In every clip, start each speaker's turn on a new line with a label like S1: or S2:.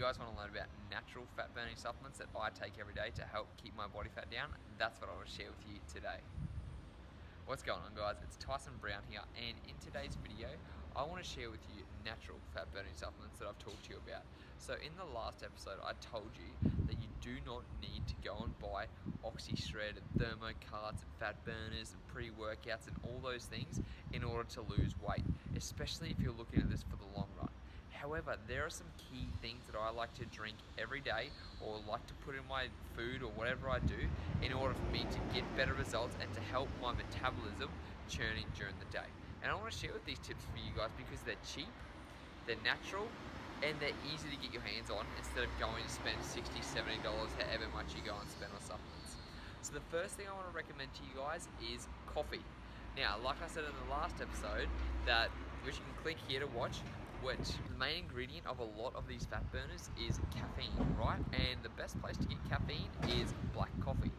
S1: guys want to learn about natural fat burning supplements that I take every day to help keep my body fat down, that's what I want to share with you today. What's going on, guys? It's Tyson Brown here, and in today's video I want to share with you natural fat burning supplements that I've talked to you about. So in the last episode I told you that you do not need to go and buy OxyShred and Thermocarts and fat burners and pre-workouts and all those things in order to lose weight, especially if you're looking at this for the long run. However, there are some key things that I like to drink every day or like to put in my food or whatever I do in order for me to get better results and to help my metabolism churning during the day. And I want to share with these tips for you guys because they're cheap, they're natural, and they're easy to get your hands on instead of going to spend $60, $70, however much you go and spend on supplements. So the first thing I want to recommend to you guys is coffee. Now, like I said in the last episode, which you can click here to watch, which the main ingredient of a lot of these fat burners is caffeine, right? And the best place to get caffeine is black coffee.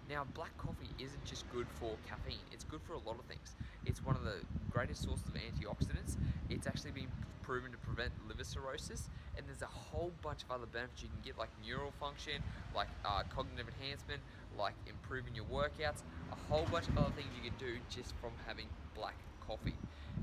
S1: Now, black coffee isn't just good for caffeine, it's good for a lot of things. It's one of the greatest sources of antioxidants. It's actually been proven to prevent liver cirrhosis, and there's a whole bunch of other benefits you can get, like neural function, like cognitive enhancement, like improving your workouts, a whole bunch of other things you can do just from having black coffee.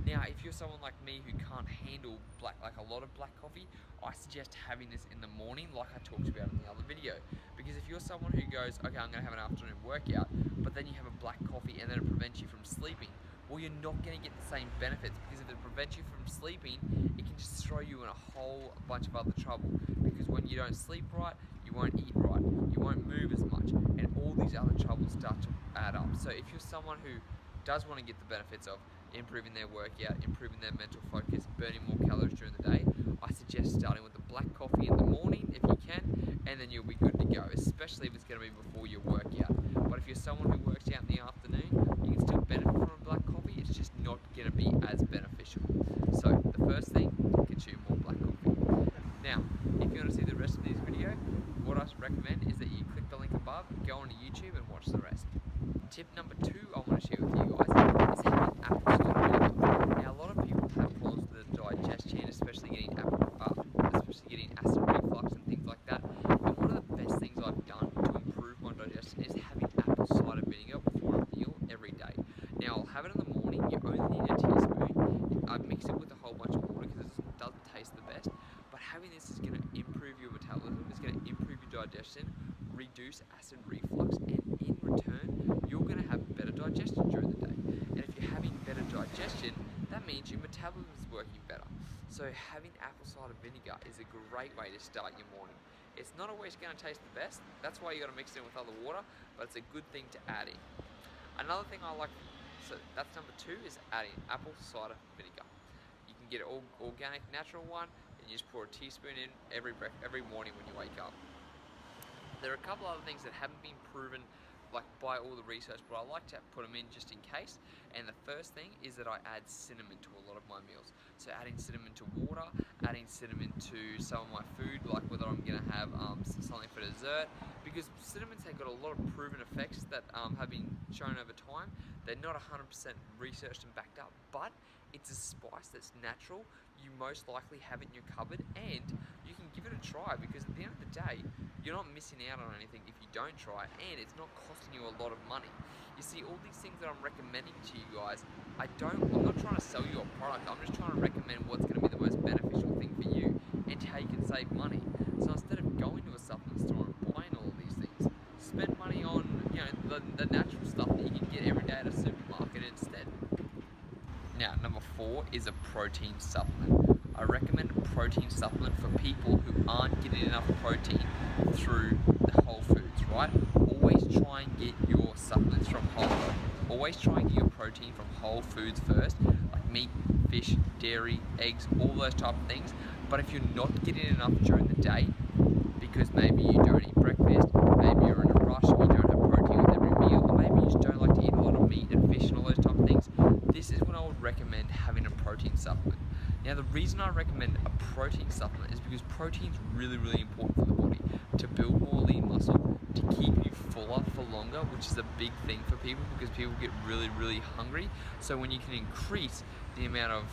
S1: Now, if you're someone like me who can't handle a lot of black coffee, I suggest having this in the morning like I talked about in the other video. Because if you're someone who goes, okay, I'm going to have an afternoon workout, but then you have a black coffee and then it prevents you from sleeping, well, you're not going to get the same benefits, because if it prevents you from sleeping, it can just throw you in a whole bunch of other trouble. Because when you don't sleep right, you won't eat right, you won't move as much, and all these other troubles start to add up. So if you're someone who does want to get the benefits of improving their workout, improving their mental focus, burning more calories during the day, I suggest starting with the black coffee in the morning if you can, and then you'll be good to go, especially if it's going to be before your workout. But if you're someone who works out in the afternoon, you can still benefit from a black coffee, it's just not going to be as beneficial. So the first thing, consume more black coffee. Now, if you want to see the rest of this video, what I recommend is that you click the link above, go onto YouTube and watch the rest. Tip number 2 I want to share with you guys is having apple cider vinegar. Now, a lot of people have problems with the digestion, especially getting acid reflux and things like that. And one of the best things I've done to improve my digestion is having apple cider vinegar before a meal every day. Now, I'll have it in the morning. You only need a teaspoon. I mix it with a whole bunch of water because it doesn't taste the best. But having this is going to improve your metabolism. It's going to improve your digestion, reduce acid reflux, and in return, you're going to have better digestion during the day. And if you're having better digestion, that means your metabolism is working better. So having apple cider vinegar is a great way to start your morning. It's not always going to taste the best. That's why you got to mix it in with other water, but it's a good thing to add in. Another thing I like, so that's number 2, is adding apple cider vinegar. You can get an organic, natural one, and you just pour a teaspoon in every morning when you wake up. There are a couple other things that haven't been proven by all the research, but I like to put them in just in case. And the first thing is that I add cinnamon to a lot of my meals. So adding cinnamon to water, adding cinnamon to some of my food, like whether I'm going to have something for dessert, because cinnamons have got a lot of proven effects that have been shown over time. They're not 100% researched and backed up, but it's a spice that's natural. You most likely have it in your cupboard, and you can give it a try, because at the end of the day, you're not missing out on anything if you don't try it, and it's not costing you a lot of money. You see, all these things that I'm recommending to you guys, I'm not trying to sell you a product, I'm just trying to recommend what's going to be the most beneficial thing for you and how you can save money. So instead of going to a supplement store and buying all of these things, spend money on the natural stuff that you can get every day at a supermarket instead. Now, number 4 is a protein supplement. I recommend a protein supplement for people who aren't getting enough protein through the whole foods, right? Always try and get your supplements from whole. Always try and get your protein from whole foods first, like meat, fish, dairy, eggs, all those type of things. But if you're not getting enough during the day, because maybe you don't eat breakfast, maybe you're in a rush, you don't have protein with every meal, or maybe you just don't like to eat a lot of meat and fish and all those type of things, this is when I would recommend having a protein supplement. Now, the reason I recommend a protein supplement is because protein is really, really important for the body to build more lean muscle, to keep you fuller for longer, which is a big thing for people because people get really, really hungry. So when you can increase the amount of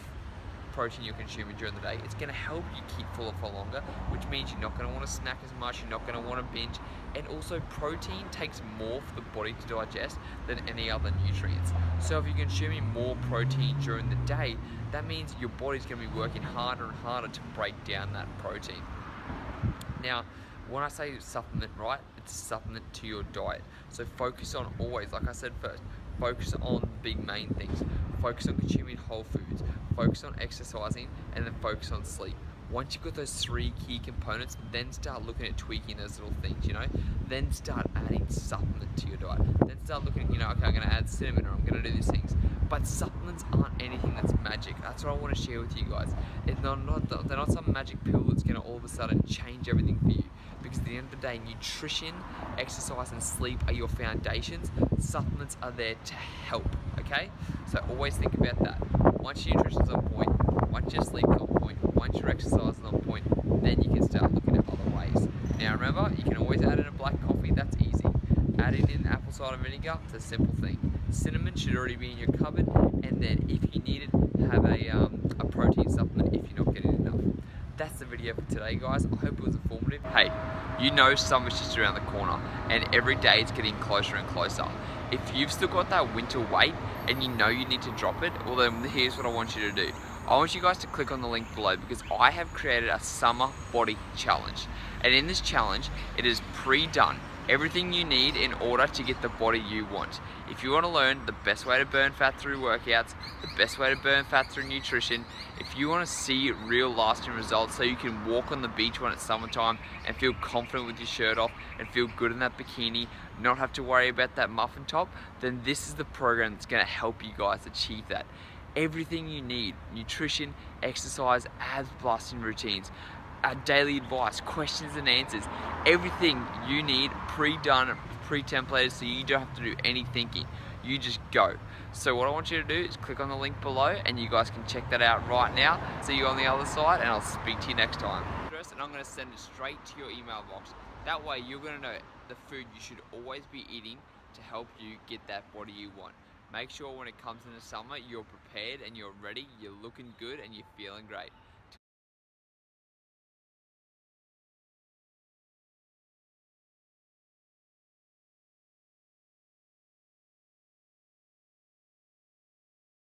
S1: protein you're consuming during the day, it's going to help you keep fuller for longer, which means you're not going to want to snack as much, you're not going to want to binge, and also protein takes more for the body to digest than any other nutrients. So if you're consuming more protein during the day, that means your body's going to be working harder and harder to break down that protein. Now, when I say supplement, right, it's a supplement to your diet. So focus on always, like I said first, focus on the big main things. Focus on consuming whole foods, focus on exercising, and then focus on sleep. Once you've got those 3 key components, then start looking at tweaking those little things, Then start adding supplement to your diet. Then start looking at, okay, I'm going to add cinnamon, or I'm going to do these things. But supplements aren't anything that's magic. That's what I want to share with you guys. They're not some magic pill that's going to all of a sudden change everything for you. Because at the end of the day, nutrition, exercise, and sleep are your foundations. Supplements are there to help, okay? So always think about that. Once your nutrition's on point, once your sleep's on point, once your exercise is on point, then you can start looking at other ways. Now remember, you can always add in a black coffee, that's easy. Adding in apple cider vinegar, it's a simple thing. Cinnamon should already be in your cupboard, and then if you need it, have a protein supplement if you're not getting enough. That's the video for today, guys. I hope it was informative. Hey, summer's just around the corner, and every day it's getting closer and closer. If you've still got that winter weight and you need to drop it, well then here's what I want you to do. I want you guys to click on the link below, because I have created a summer body challenge. And in this challenge, it is pre-done. Everything you need in order to get the body you want. If you want to learn the best way to burn fat through workouts, the best way to burn fat through nutrition, if you want to see real lasting results so you can walk on the beach when it's summertime and feel confident with your shirt off and feel good in that bikini, not have to worry about that muffin top, then this is the program that's going to help you guys achieve that. Everything you need: nutrition, exercise, abs busting routines, daily advice, questions and answers, everything you need pre-done, pre-templated, so you don't have to do any thinking. You just go. So what I want you to do is click on the link below, and you guys can check that out right now. See you on the other side, and I'll speak to you next time. And I'm going to send it straight to your email box. That way you're going to know the food you should always be eating to help you get that body you want. Make sure when it comes into summer, you're prepared and you're ready, you're looking good, and you're feeling great.